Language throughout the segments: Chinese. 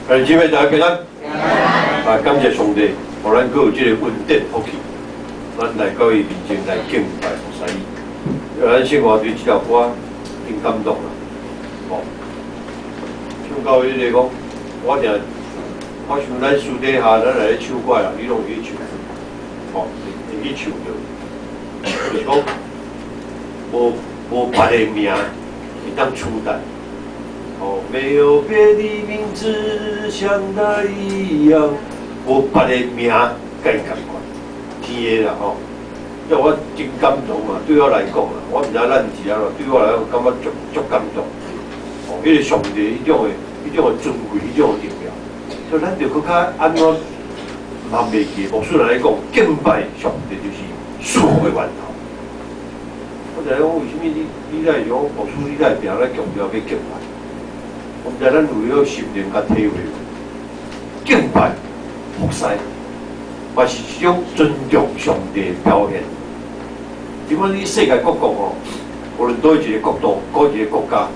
弟兄姊妹，大家平安。啊，感谢上帝，互咱阁有这个稳定福气，咱来到伊面前来敬拜服侍伊。咱生活对这条歌真感动啦，哦。唱到迄个讲，我想咱私底下咱来咧唱歌啦，你拢会去唱，哦，会去唱着，就是讲无别个名会当取代。 哦，没有别的名字像他一样，无别的名甲伊同款，天的啦吼。因为我真感动嘛，对我来讲啦，我毋知咱是安怎，对我来讲感觉足感动。哦，迄个上帝迄种的尊贵，迄种的荣耀，所以咱着搁较安怎忘袂记。牧师来讲，敬拜上帝就是属福的源头。我就讲为什么你在讲牧师，你在定咧强调要敬拜？ 我们在咱有了心灵甲体会，敬拜、服侍，也是一种尊重上帝的表现。因为你世界各国哦，无论倒一个国度、各一个国家，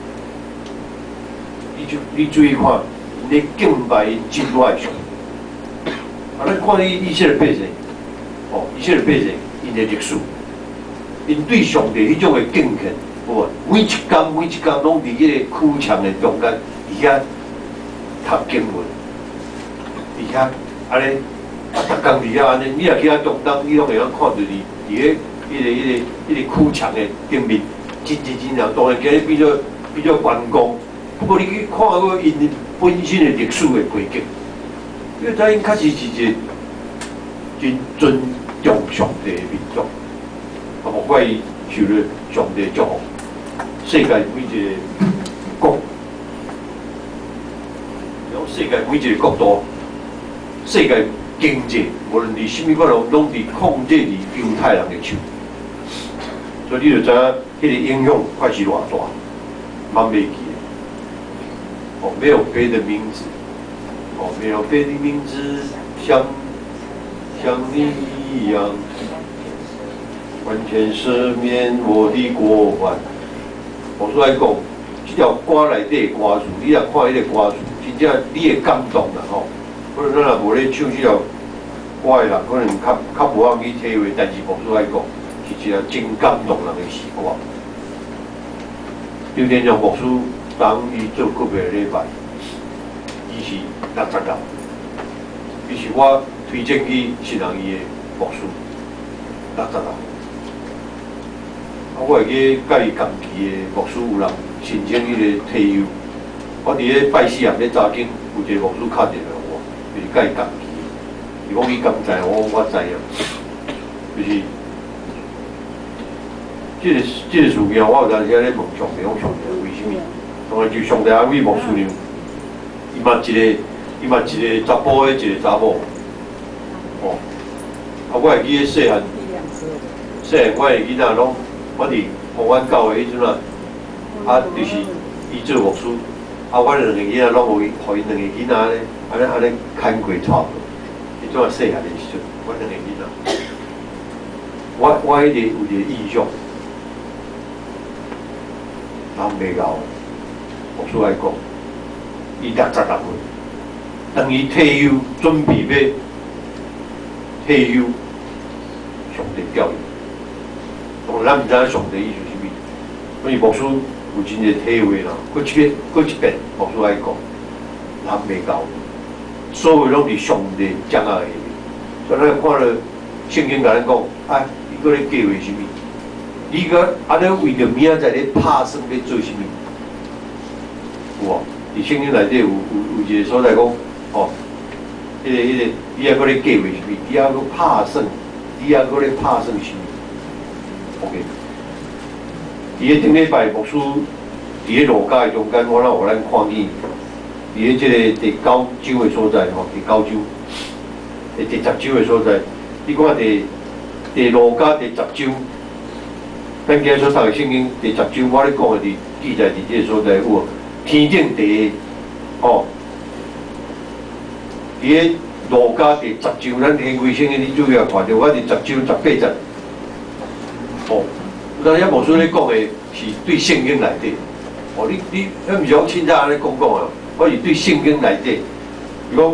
你注意看，因咧敬拜因真爱上帝。啊，咱看以色列百姓，哦，以色列百姓因的历史，因对上帝迄种的敬虔，无每一工拢伫迄个苦墙的中间。 伫遐读经文，伫遐安尼，逐工伫遐安尼，你若去遐中东，你拢会晓看到伫迄个苦墙的顶面，真人，当然今日变做员工。不过你去看个因本身的历史的背景，因为咱因确实是一个真尊重上帝的民族，啊，无怪伊受了上帝祝福，世界每一个国。 世界每一个国度，世界经济无论伫甚物角落，拢伫控制伫犹太人的手，所以你就知影迄个影响快是偌大，忘袂记的。哦，没有别的名字，哦，没有别的名字像你一样，完全赦免我的过犯。我说来讲，这条歌内底的歌词，你若看迄个歌词。 真正你会感动啦吼，可能咱若无咧唱这条歌的人，可能较无法去体会。但是牧师来讲，是一条真感动人的诗歌。刘天祥牧师当伊做个别礼拜，伊是60人，伊是我推荐去新人医的牧师，60人。啊，我会去甲伊同期的牧师有人申请迄个退休。 我伫咧拜四啊，咧早间有一个牧师敲电话我，就是甲伊同期。伊讲你敢知？我知影，就是这个事件，我有当时咧问上帝，讲上帝为什么？当然就上帝安慰牧师娘，伊嘛一个查甫的，一个查某。哦，啊，我会记咧细汉，我的囡仔拢，我伫红湾教会迄阵啊，啊，就是伊做牧师。 啊，我两个囡仔拢互伊两个囡仔咧，安尼牵过带过。迄阵啊细汉的时阵，我两个囡仔，我迄个有一个印象，人袂老。牧师来讲，伊60岁，当伊退休，准备要退休，上帝叫伊。当然，咱毋知影上帝意思是啥，所以牧师。 有真个体会啦，过一遍，牧师来讲，人袂够，所有拢是上帝掌握的。所以咱看了圣经甲咱讲，啊，伊搁咧计划什么？你搁安尼为着明仔载咧拍算要做什么？有无？伫圣经内底有一个所在讲，哦，迄个，你还搁咧计划什么？你还搁拍算，你还搁咧拍算什么 ？OK。 伫个顶礼拜牧师，伫个路家的中间，我让咱看见，伫个即个第9章的所在吼，第9章，第10章的所在，你看第路家第10章，咱今日所读的圣经第10章，我咧讲的伫记载伫即个所在有无？天顶第哦，伫个路家第10章，咱行规圣经你注意啊看着，我伫10章18节，哦。 咱遐牧师咧讲的是对圣经内底，哦，你毋是讲凊彩安尼讲啊，我是对圣经内底伊讲，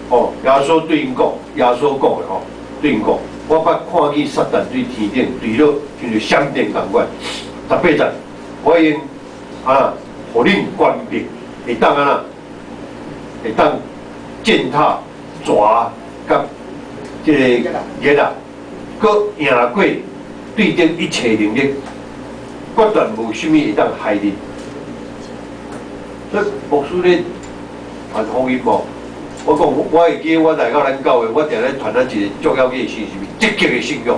哦，耶稣对因讲，耶稣讲的吼，对因讲，我捌看见撒旦对天顶坠落，像是闪电共款。18节，我用互恁官兵会当会当践踏、抓甲即个热啊，佮赢过对顶一切能力，决断无啥物会当害你。所以牧师咧传福音无，我讲我会记我来到咱教会，我定咧传咱一个重要嘅信息，积极嘅信仰。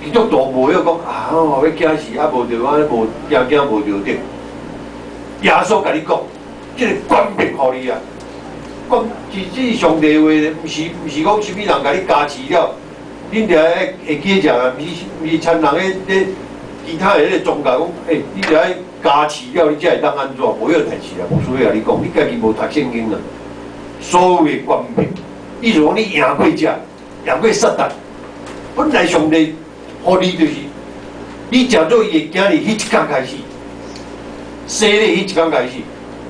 基督徒无要讲要惊死无着无惊无着得。耶稣甲你讲，即个官兵互你啊，讲是上帝话咧，毋是讲啥物人甲你加持了，恁着会记着啊，毋是参人咧其他的宗教讲，你着爱加持了，你才会当安怎？无要代志啊，无需要甲你讲，你家己无读圣经啊。所有的官兵，意思讲你赢过者，赢过撒旦，本来上帝互你就是，你食做伊的囝儿，迄一天开始。生日迄一天开始，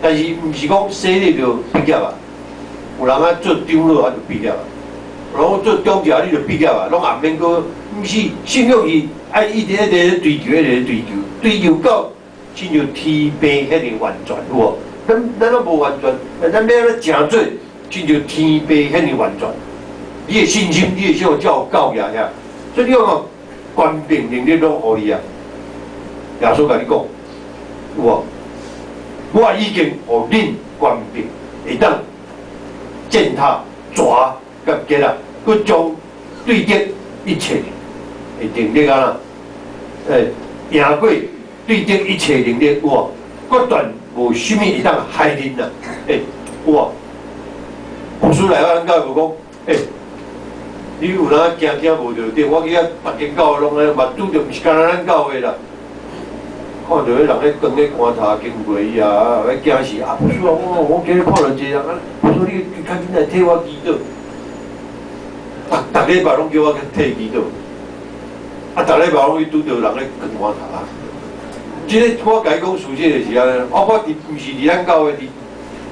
但是毋是讲生日就毕业啊。有人做长老就毕业啊，然后做中职你就毕业啊，拢也免个，毋是信仰是爱一直追求，追求到亲像天平遐尼完全，有无？咱都无完全，咱要安怎诚做，亲像天平遐尼完全。你的信心，你的信仰才有教养遐。所以你讲哦，官兵能力拢互你啊。耶稣甲你讲。有无？我已经互恁官兵会当践踏、抓、甲结啊，佮将对敌一切会能力啊，赢过对敌一切能力有无？决断无啥物会当害恁啦，有无？牧师来咱教会无讲，你有人惊无着对，我去遐别间教会拢咧，嘛拄着毋是干咱教会啦。看到迄人咧光咧观察经过伊啊，要惊死啊！不是啊，我今日看到一个人啊，我说你赶紧来替我祈祷。逐礼拜拢叫我去替祈祷，逐礼拜拢去拄到人咧光观察啊。即个我甲伊讲事实就是安尼，我毋是伫咱教会，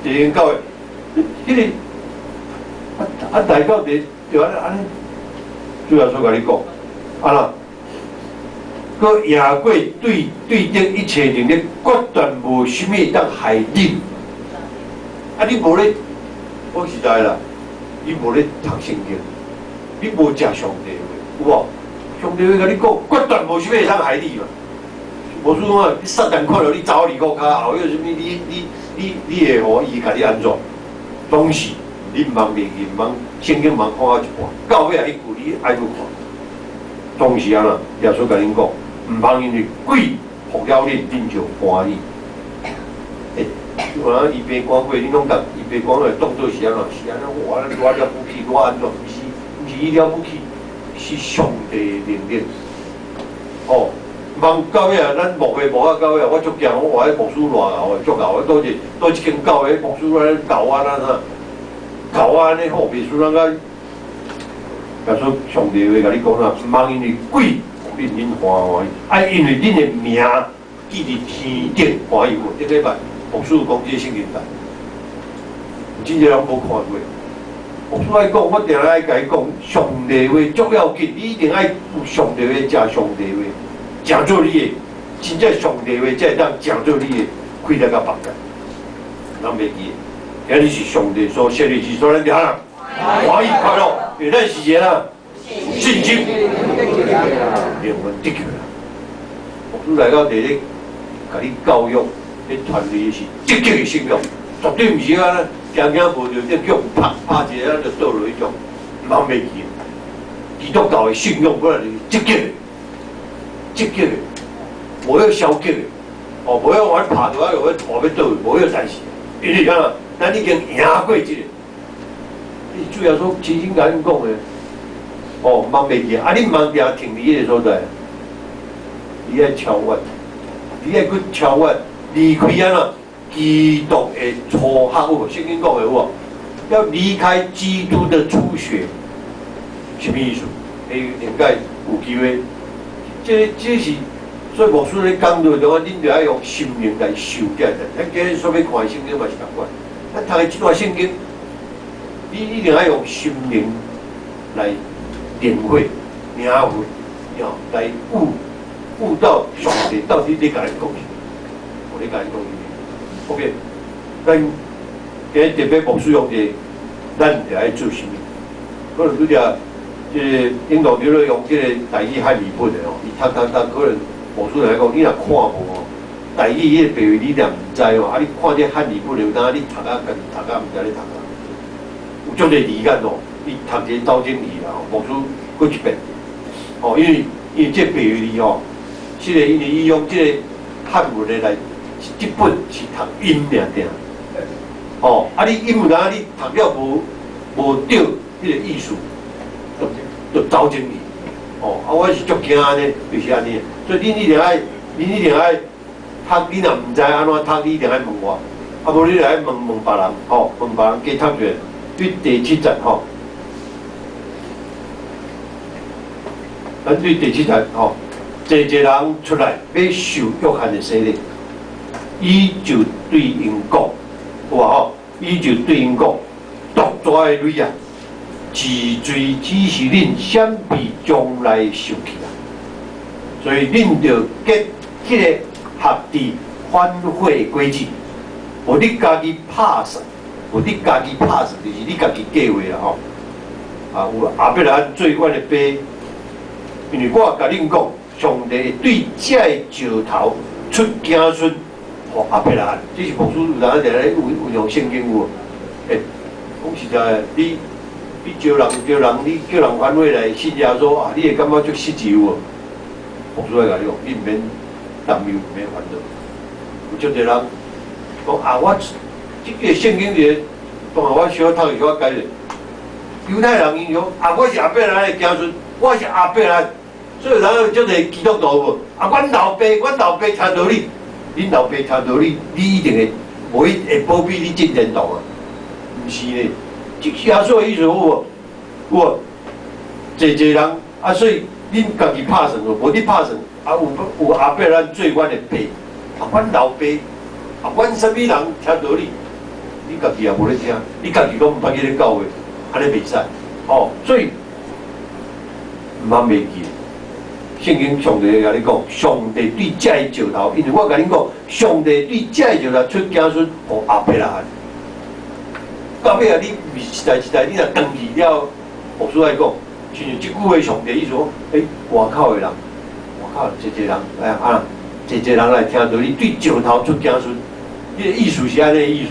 伫间教会，迄个大教就安尼，主要所甲你讲，啦。佮赢过对敌一切能力，决断无啥物会当害你。你无咧，我实在啦，你无咧读圣经，你无食上帝话，有无？上帝话甲你讲，决断无啥物会当害你嘛。无说讲你撒旦看到你走离国家后，有啥物你会互伊甲你安怎？总是你毋茫袂记，毋茫圣经毋茫看啊一半，教尾啊迄句你爱去看。总是安啦，耶稣甲恁讲。毋通因为鬼服了恁，恁就欢喜。有人伊白讲过，你拢甲伊白讲落当作是安怎？是安怎？我了不起，我安怎？毋是伊了不起，是上帝的能力。哦，望到尾啊，咱牧啊到尾啊，我足惊，我话迄牧师偌牛的，足牛的，倒一间教会牧师咧搞啊咱啊，搞啊安尼好，袂输咱个。耶稣上帝话甲你讲啦，毋通因为鬼。令恁欢喜，因为恁的名记伫天顶欢喜无？顶礼拜牧师讲这圣经台，真侪人无看过。牧师爱讲，我定爱甲伊讲，上帝话足要紧，你一定爱有上帝话，食上帝话，食做你的，真正上帝话才会当食做你的，开得较放个，咱袂记。今日是上帝所设立之所，咱俩人欢喜快乐，因为咱是人啊。信心，灵魂得救啦！牧师来到地咧，甲你教育，你传递是积极的信仰，绝对毋是啊！惊无着，即叫拍一下就倒落迄种，毋通袂记。基督教的信仰本来就是积极的，无要消极的，无要我拍落来又要拖要倒，无要暂时。因为看啊，咱已经赢过即个。你主要说真心甲恁讲的。毋茫袂记你毋茫定停伫迄个所在，你爱超越，你爱去超越，离开安怎基督的初学有圣经讲的有无？要离开基督的初学，什么意思？应该有机会。这是，所以牧师咧讲到中啊，恁着爱用心灵来受这个。咱今日所要看的圣经嘛是同款，读的这段圣经，你一定要用心灵来领会，然后来悟到上帝到底咧甲你讲啥，我咧甲你讲啥。OK， 咱今日特别牧师用的，咱就爱做啥物？可能拄则即领导就咧用即个台语汉语本的哦，伊读，可能牧师来讲，你若看无哦。台语迄个白话你若毋知哦，啊！你看这汉语本有当你读啊，家己读啊，毋知你读啊，有足侪字眼哦。你读一个周正义啦，牧师过一遍哦，因为这白话字哦，因为伊用这个汉文的来，这本是读音定定哦。啊，你音有当你读了无对迄个意思，就周正义哦。啊，我是足惊呢，就是安尼，所以恁一定爱。读你若毋知安怎读，你一定爱问我，啊无你就爱问别人，吼，问别人加读者。对第7节吼，咱对第7节吼，一人出来要受约翰的洗礼，伊就对因讲，有啊吼，伊就对因讲，独拽的蕊啊，治罪只是恁闪避将来受去啊，所以恁着结迄个。合地反悔规矩，无你家己拍算，就是你家己计划啦吼。啊，有阿伯兰做阮的爸，因为我甲恁讲，上帝对这个石头出子孙，互阿伯兰，这是牧师有当在咧运用圣经有。讲实在，你招人，你叫人反悔来信耶稣啊，你会感觉足失志有无？牧师来甲你讲，你毋免。担忧免烦恼，有足侪人讲啊，我即个圣经个，当然我小读小解咧。犹太人因讲啊，我是阿伯兰的子孙，我是阿伯兰，所以人有足侪基督徒无？啊，阮老爸听道理，恁老爸听道理，你一定会保庇你进天堂啊？毋是呢，即耶稣的意思有无？有无？侪人啊，所以恁家己拍算无？无你拍算。啊，有阿伯兰做阮的爸，啊，阮老爸，啊，阮啥物人听道理？你家己也无咧听，你家己拢毋捌去咧教会，安尼袂使。哦，所以毋通袂记。圣经上帝甲你讲，上帝对这个石头，因为我甲你讲，上帝对这个石头出子孙，互阿伯兰。到尾啊，你一代，你若登记了，牧师来讲，像即句话，上帝意思讲，外口的人。一人来听到你对石头出子孙，你个意思是安尼意思，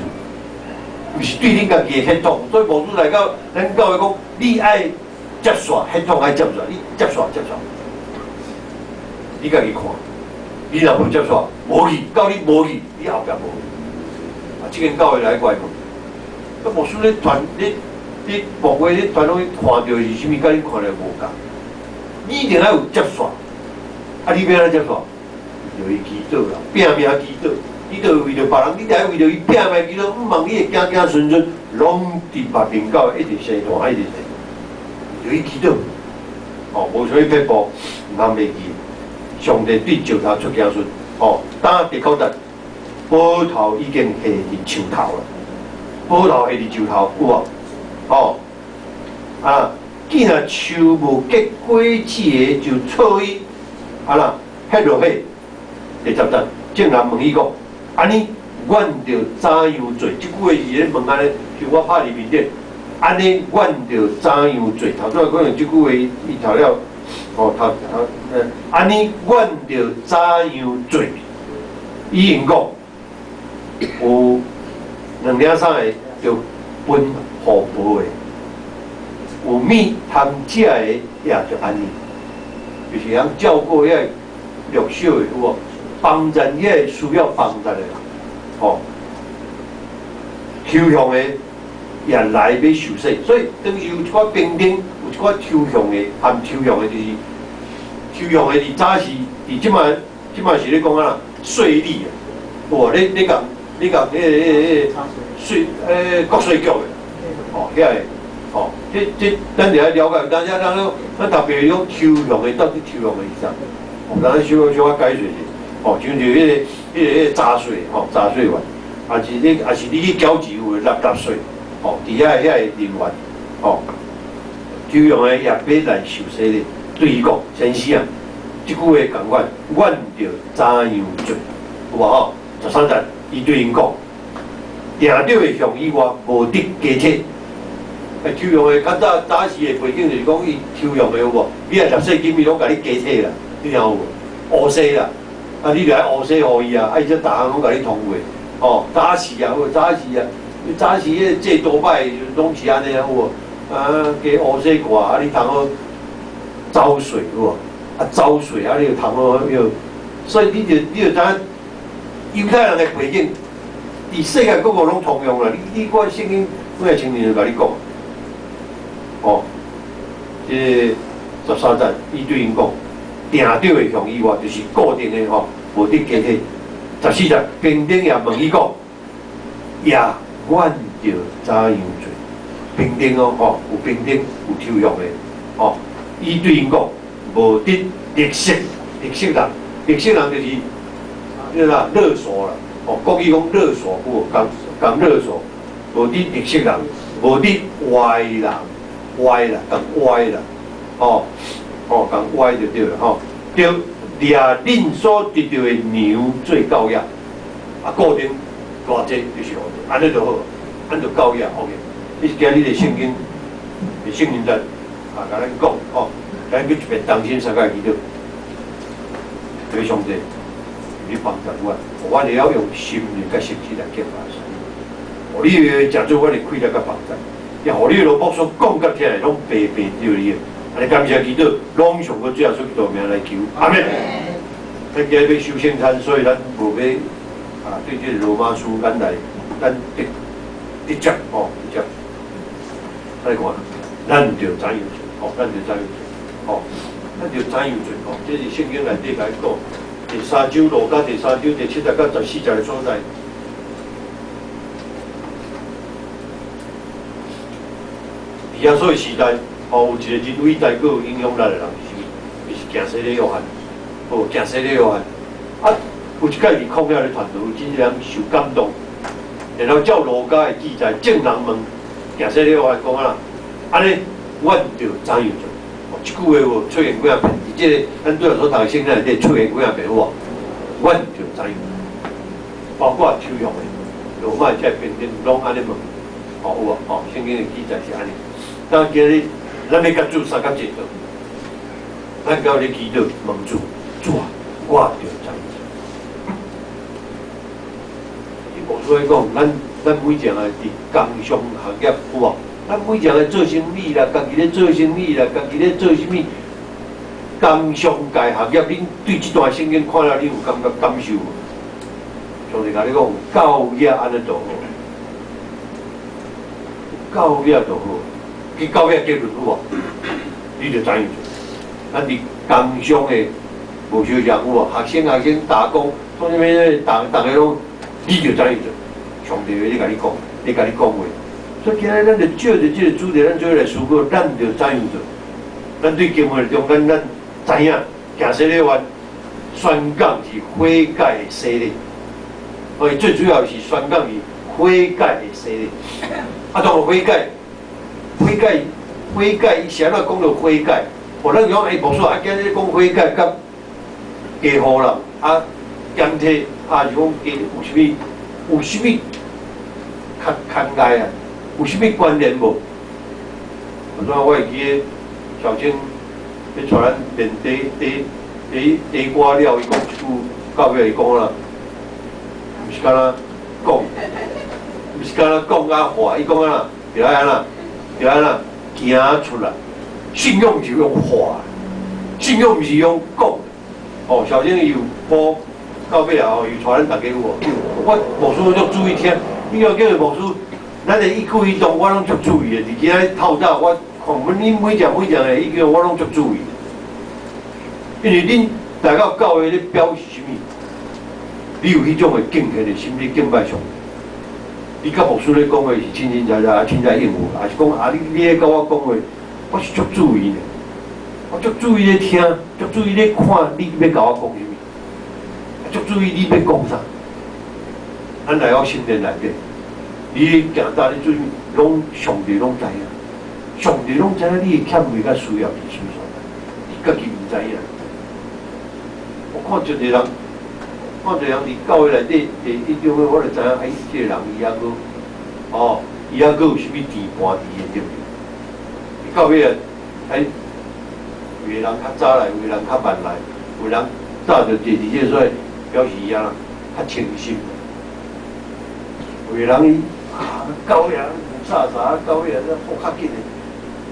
毋是对恁家己的血统。所以牧师来到咱教会讲，你爱接续血统爱接续，你接续，你家己看，你若无接续，无去，到你无去，你后壁无去。啊，即间教会来怪问，啊，牧师咧传你牧会咧传拢看到是啥物？甲你看来无共，你一定要有接续。啊！你要安怎接受？为着伊祈祷啦，拼命祈祷。你着为着别人，你得为着伊拼命祈祷。毋望你的子孙拢伫别面教一直生大，一直生。为着伊祈祷。哦，无所以撇步，毋通袂记。上帝对石头出子孙。哦，当第9节，斧头已经下伫树头了。斧头下伫树头，有无？哦，啊，既然树无结果子的，就错伊。啊啦，迄落去第10节，正人问伊讲：安尼，阮着怎样做？即句话是咧问安尼，像我拍里面顶，安尼，阮着怎样做？头拄仔讲用即句话，伊头了，哦，安尼，阮着怎样做？伊因讲有2领3个着分互无的，有物通食的也着安尼。就是通照顾遐弱小的，有无？帮助遐需要帮助的人，哦，抽象的也来要受洗，所以等于有一寡平等，有一寡抽象的，含抽象的就是抽象的，伫早是，伫即摆是咧讲啊，税吏啊，无你讲迄个税国税局的，哦，遐个。哦，咱就要了解，但是咱特别用抽象的，到底抽象的是啥？哦，咱小可解释者，哦，像迄个杂税，哦，杂税员，也是你去交钱有诶纳税，哦，伫遐遐个人员，哦，抽样诶也要来受洗咧。对伊讲，先生啊，即句话共阮，阮着怎样做？有无吼？13节，伊对因讲，定着会向以外，无得加体。抽样诶，较早时诶背景就是讲，伊抽样诶有无？你若入洗金，伊拢甲你加体啦，你听有无？乌洗啦，啊，你著爱乌洗互伊啊，啊，伊则逐项拢甲你通过。哦，早时啊，早时啊，早时迄制度歹，拢是安尼啊，有无？啊，加乌洗挂，啊，你通好走水有无？啊，走水啊，你就通好要，所以你就知影，犹太人的背景，伫世界各国拢通用啦。你看圣经每个青年就甲你讲，哦，即13节，伊对因讲，定着会向以外，就是固定的吼，无得加体。14节，兵丁也问伊讲，呀，阮着怎样做？兵丁哦，吼，有兵丁有抽样的，哦，伊对因讲，无得绿色人，绿色人就是叫啥勒索啦，哦，国语讲勒索，有无？讲勒索，无得绿色人，无得歪人，歪啦，讲歪啦，哦，讲歪就对了，吼，着。掠恁所得到的牛做羔羊，啊，固定偌济就是安尼就好，安就羔羊 OK。你是今日的圣经，圣经在啊，甲咱讲哦，咱去一遍当心三界祈祷，非常济，你帮助我，我哋要用心灵甲实际来敬拜神。互你的食做我哋开了甲帮助，也互你的老母所讲甲听的拢白白对你。安尼感谢祈祷，拢上个主耶稣基督名来求，阿门。咱今日要修圣餐，所以咱无要啊，对这个罗马书，咱直接哦，直接。再看，咱着怎样做？哦，咱着怎样做？哦，咱着怎样做？哦，这是圣经内底来讲，第3章路加第3章第7节到14节的所在。伫遐所以时代。哦，有一个人伟大佫有影响力的人是啥？就是行洗礼约翰。哦，行洗礼约翰。啊，有一届伫旷野咧传道，真正受感动。然后照路加的记载，证人问行洗礼约翰讲啊，安尼，阮着怎样做？哦，即句话有出现几啊遍？伫即个咱拄仔所读的圣经内底出现几啊遍有无？阮着怎样？包括抽样的，罗马即个兵丁拢安尼问。哦，有无？哦，圣经的记载是安尼。当今日。咱要甲主三角节道，咱到咧祈祷问主，主啊，我着怎样做？伊无所以讲，咱每一个伫工商行业有无？咱每一个做生意啦，家己咧做生意啦，家己咧做啥物？工商界行业，恁对即段圣经看了，你有感受无？上帝甲你讲，教业安尼就好，教业就好。去教业结论有无？你着怎样做？咱伫工商的无相像有无？学生打工，做啥物咧？大家拢，你着怎样做？上帝咧甲你讲，咧甲你讲话。所以今日咱着照着即个主题，咱做来思考，咱着怎样做？咱对经文中，咱知影，行洗礼约翰宣讲是悔改的洗礼，所以最主要是宣讲是悔改的洗礼。啊，当悔改。悔改，伊啥物讲到悔改？无咱讲无错，啊，今日讲悔改，甲加互人啊，减体啊，是讲加有啥物较碍啊？有啥物关联无？我会记个小青要带咱练第歌了，伊讲一句到尾伊讲啦，毋是敢若讲，毋是敢若讲啊话，伊讲啊，就安那。就安那行出来，信用是用话，信用毋是用讲。哦，小青有播到尾啊，有带咱大家有无？我牧师足注意听，你要叫牧师，咱的一举一动我拢足注意的。伫今仔透早我看恁每件的意见我拢足注意的，因为恁大家教会咧表示啥物？你有迄种的敬虔的心理敬拜上帝。你甲牧师咧讲话是清清楚楚啊，清楚应付，还是讲啊？你咧甲我讲话，我是足注意的，我足注意咧听，足注意咧看，你要甲我讲啥物，足注意你要讲啥。啊，咱来到圣殿内底，你行大你注意，拢上帝拢知影，上帝拢知影你的欠位甲需要伫处所在，你家己毋知影。我看一个人，看一个人伫教会内底第一种的，我就知影，哎，这个人伊还阁，哦，伊还阁有啥物甜盘伫的对不对？你到尾啊，哎，有的人较早来，有的人较慢来，有的人早就坐伫这所在，表示伊啊较清心。有的人伊教养早早，教养咧好较紧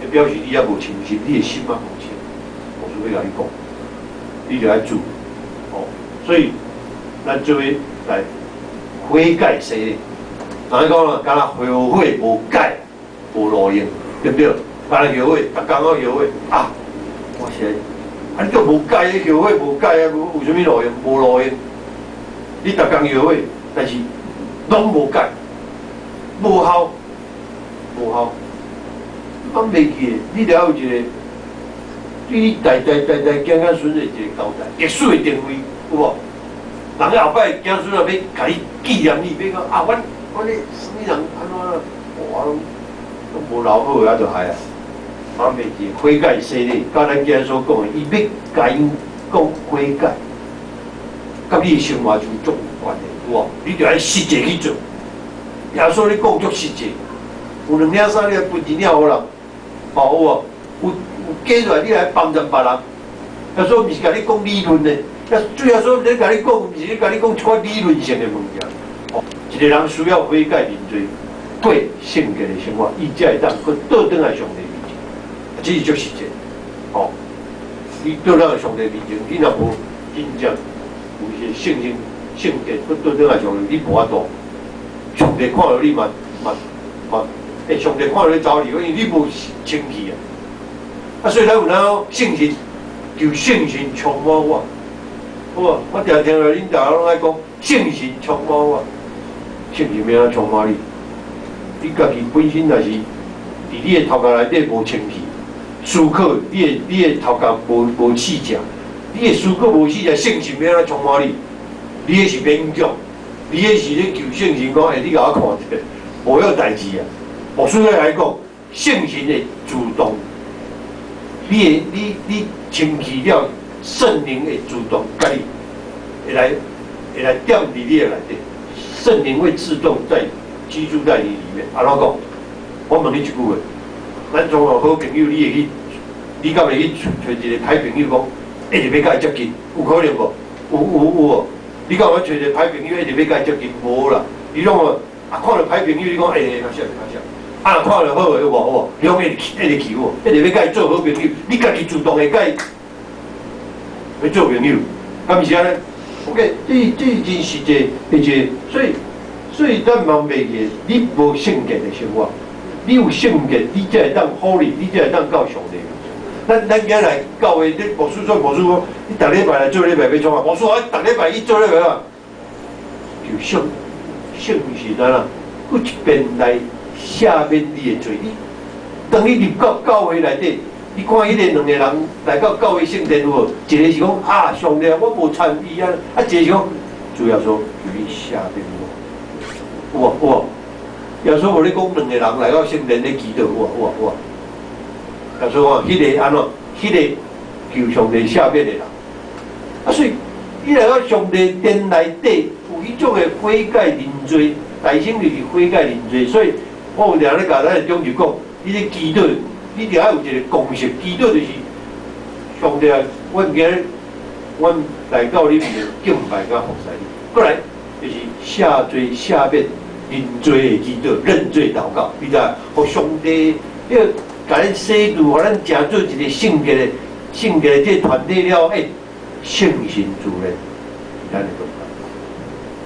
的，表示你也无清心，你的心啊无清。我是要甲你讲，你就要注意。哦，所以咱做位来悔改洗礼，人讲啦，敢若后悔无改无路用，对不对？敢若后悔，逐工都后悔啊！我是啊，你都无改，后悔无改啊，有啥物路用？无路用。你逐工后悔，但是拢无改，无效，无效。我袂记的，你了有一个对你代子孙的一个交代，历史的定位有无？人后摆子孙啊，要甲你纪念你，要讲啊，阮迄什么人安怎，哇，都无留好啊，就害啊！我袂记悔改洗礼，甲咱今日所讲的，伊要甲因讲悔改，甲你的生活就足有关的，有无？你着爱实际去做。耶稣咧讲足实际，有2领3领分2领好人，哦有无？有假出来你来帮助别人，耶稣毋是甲你讲理论的，最耶稣咧甲你讲，毋是咧甲你讲出理论性的物件。哦，一个人需要悔改认罪，过圣洁的生活，伊才会当去倒转来上帝面前，这是足实际。哦，你倒转来上帝面前，你若无真正有一些圣洁、去倒转来上帝，你无法度。上帝看到你嘛，上帝看到你走离，因为你无清气啊。啊，所以咱有哪圣心，就圣心充满我。好无？我常听到恁大家拢爱讲，圣心充满我。圣心要安充满你？你家己本身若是伫你的头壳内底无清气，思考你的头壳无气食，你的思考无气食，圣心要安充满你？你迄是勉强。你迄是咧求圣神讲，你甲我看者，无有代志啊。牧师咧来讲，圣神会主动，你清气了，圣灵会主动甲你会来点伫你的内底，圣灵会自动居住在你里面。安怎讲？我问你一句话：咱从好朋友，你敢会去找一个歹朋友讲，一直要甲伊接近？有可能无？有。你讲我找一个歹朋友，一直要甲伊接近，无啦。你拢看到歹朋友，你讲较少。啊，看到好有无？你讲一直去我，一直要甲伊做好朋友，你家己主动会甲伊要做朋友，敢毋是安尼 ？OK， 这真实际，而且所以咱嘛袂记，你无圣洁的生活，你有圣洁，你才会当好哩，你才会当到上帝。咱今来教会，你牧师说，你逐礼拜来做礼拜要创啊？牧师我逐礼拜去做礼拜啊，就圣是安啦，佫一边来赦免你的罪。你当你入到教会内底，你看迄个2个人来到教会圣殿有无？一个是讲啊，上帝我无参与啊，一个是讲主要说求你赦免我，有无？耶稣无咧讲2个人来到圣殿咧祈祷，有。耶稣讲，迄个安怎？迄个求上帝赦免的人，啊，所以伊来到上帝殿内底有迄种的悔改认罪，内心就是悔改认罪。所以我有常咧甲咱的中就讲，你咧祈祷，你着要有一个共识，祈祷就是上帝啊，阮来到你面前敬拜甲服侍你，过来就是赦罪、赦免、认罪的祈祷、认罪祷告，你知？互上帝迄个。甲咱洗度，互咱成做一个圣洁的这团体了，圣神自然伫咱的中间，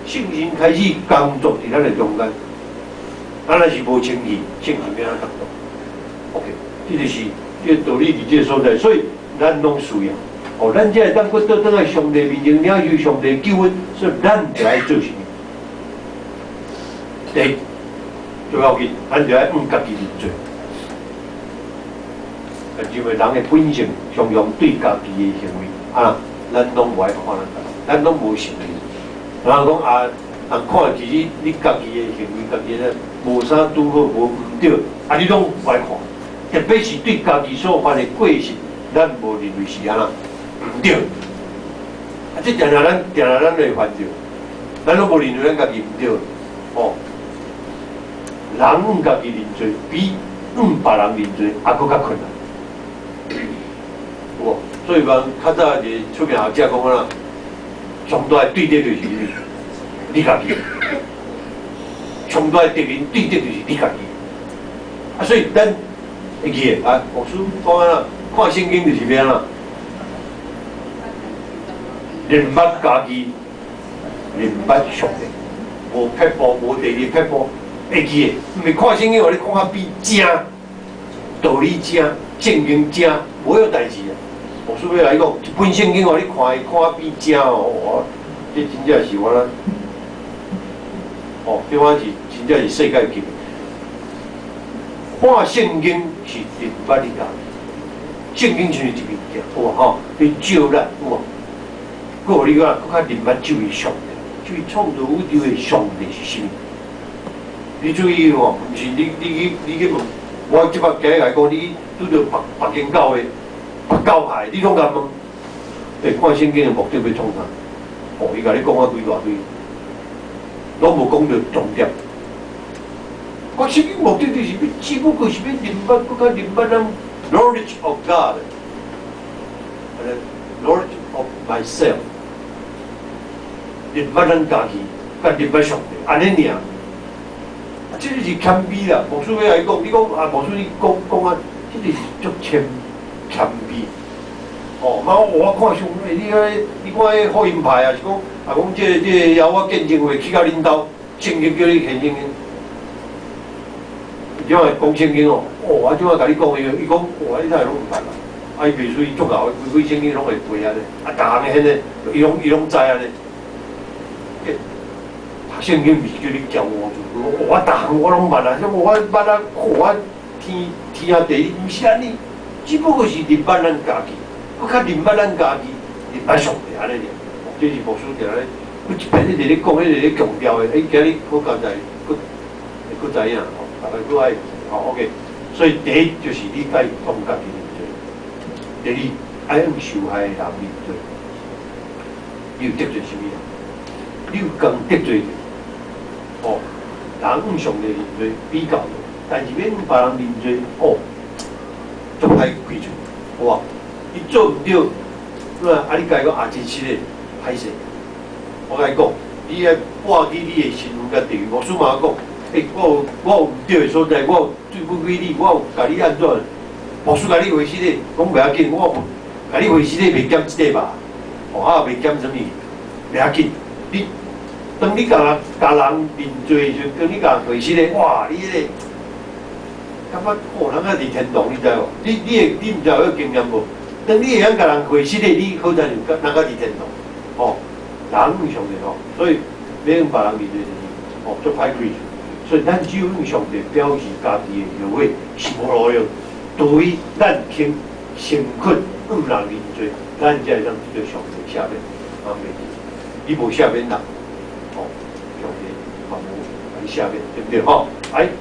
圣神开始工作伫咱的中间。咱若是无清气，圣神要安怎动 ？OK， 这就是这道理伫这所在，所以咱拢需要。哦，咱才会当佫倒转来上帝面前，领受上帝救恩，所以咱就爱做什么？第一，最要紧，咱就爱家己认罪。因为人的本性常常对家己的行为，咱拢无爱看咱拢无承认。人讲啊，人看其实你家己的行为，家己咧无啥拄好无毋对，啊你拢歹看，特别是对家己所犯的过失，咱无认为是安那毋对，啊这定定咱会犯着，咱拢无认为咱家己毋对，哦，人毋家己认罪，比别人认罪还佫较困难，有无？所以讲较早一个出名学者讲啊，上大的对敌就是你家己。上大的敌人对敌就是你家己，啊，所以咱会记的啊，牧师讲啊，看圣经就是咩啊，认捌家己，认捌上帝，无撇步，无第二撇步，会记的。毋是看圣经，互你看啊比正，道理正，圣经正，无有代志啊。牧师要来讲，一本圣经互你看啊比正哦，这真正是我啦。哦，对我是真正是世界级。看圣经是认捌你家己，圣经就是一面镜，有无吼？去照咱，有无？佫互你讲，佫较认捌这位上帝，这位创造宇宙的上帝是啥物？你注意哦，毋是你去问，我即摆今日来讲，你拄着北京教的、北教派，你拢甲问，诶，看圣经的目的要创啥？哦，伊甲你讲啊，规大堆。拢无讲到重点。我圣经目的就是要，只不过是要认捌，更较认捌咱 knowledge of God， knowledge of myself， 认捌咱家己，甲认捌上帝，安尼尔。这就是谦卑啦。牧师要来讲，你讲啊，牧师你讲啊，这就是足谦卑。哦，我看上你看迄福音派啊，是讲啊，讲这邀我见证会去到恁兜，圣经叫你献圣经，即摆讲圣经哦，我即摆甲你讲伊讲，你太拢唔捌啦，啊，伊袂属伊足够，规圣经拢会背安尼，啊，逐项个迄个，伊拢知安尼。读圣经毋是叫你教我做，我逐项我拢捌啊，我捌啊，我天下第一，毋是安尼，只不过是认捌咱家己。佫较认捌咱家己，认捌上帝安尼尔，这是牧师定来，佫一边一直咧讲，一直咧强调的。今日好交代，佫知影，吼，大家佫爱，吼 OK。所以第一就是你爱讲家己认罪，第二爱向受害的人认罪。你有得罪什么人？你有讲得罪着，哦，人向上帝认罪比较，但是免向别人认罪，哦，足歹规矩，好无？伊做毋对，啊！你家讲真实的歹势。我甲你讲，你爱挂起你的身份甲地位。牧师嘛讲，我有毋对的所在，我有对不起你，我有甲你安怎？牧师甲你回死咧，讲袂要紧，我甲你回死咧，袂减一块吧？哦，啊，袂减什么？袂要紧。你当你甲人认罪时，当你甲人回死咧，哇！你迄个感觉哦，人啊伫天堂，你知无？你毋知有迄经验无？当你会晓甲人回失的，你好在人家伫天堂，哦，人向的吼，所以要向别人面对就是，哦，做歹规矩，所以咱只有向上帝表示家己的行为是无路用，对于咱肯诚恳向人认罪，咱才会当得到上帝赦免，阿免，你无赦免人，哦，上帝嘛无来赦免，对不对？吼，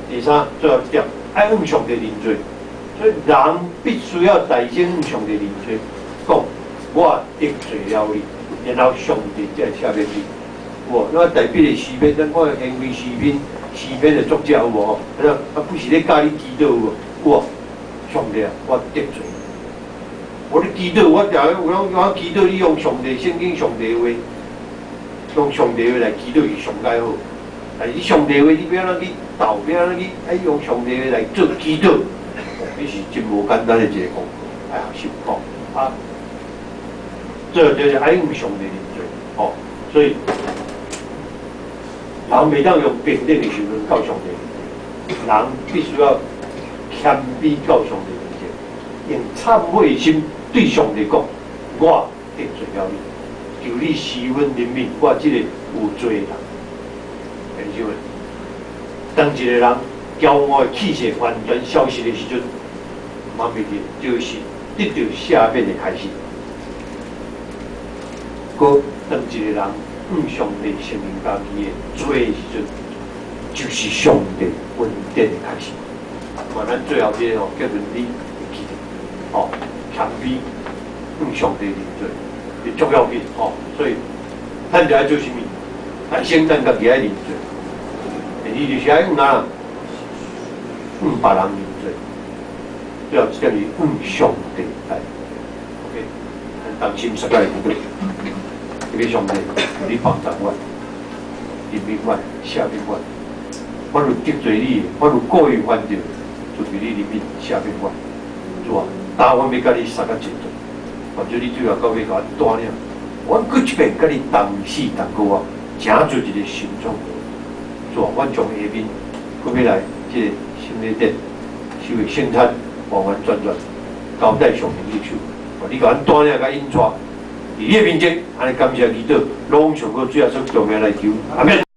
第三最后一点，爱向上帝认罪。所以人必须要大声向上帝认罪，讲我得罪了你，然后上帝才会赦免你。有无？那代表的诗篇，咱看行为诗篇的作者有无？不是咧教你祈祷有无？有无？上帝啊，我得罪。我咧祈祷，我我祈祷你用上帝圣经上帝话，用上帝话来祈祷是上介好。但是上帝话你不要让去斗，不要让去用上帝话来做祈祷。这是真无简单的一个功课，爱学习吼啊！这就是爱向上帝认罪吼，所以人袂当用平等的时阵到上帝，人必须要谦卑到上帝面前，用忏悔心对上帝讲：我得罪了你，求你施恩怜悯我这个有罪的人。弟兄们，当一个人骄傲的气势完全消失的时阵，妈咪的就是得到赦免的开始。搁当一个人上帝生命家己的做的时阵，就是上帝恩典的开始。咱最后这叫做你会记得，谦卑上帝认罪，是重要紧所以咱就要做什么？咱先咱家己爱认罪，第二就是爱别人认罪，要叫你上帝来。OK， 当心实在不对，因为上帝你帮助我，人民我，社民我，我有得罪你，我有故意犯着，就是你人民社民我，是吧？但我要甲你杀到尽头，或者你最后到尾甲我单了，我搁一遍甲你同死同过啊，请做一个心中，是吧？我从下面搁要来这个新的殿，收的生产完完全全交代上面去手，你甲阮单了甲引带，伫你的面前，安尼感谢祈祷，拢上过最后做重要来求，阿免。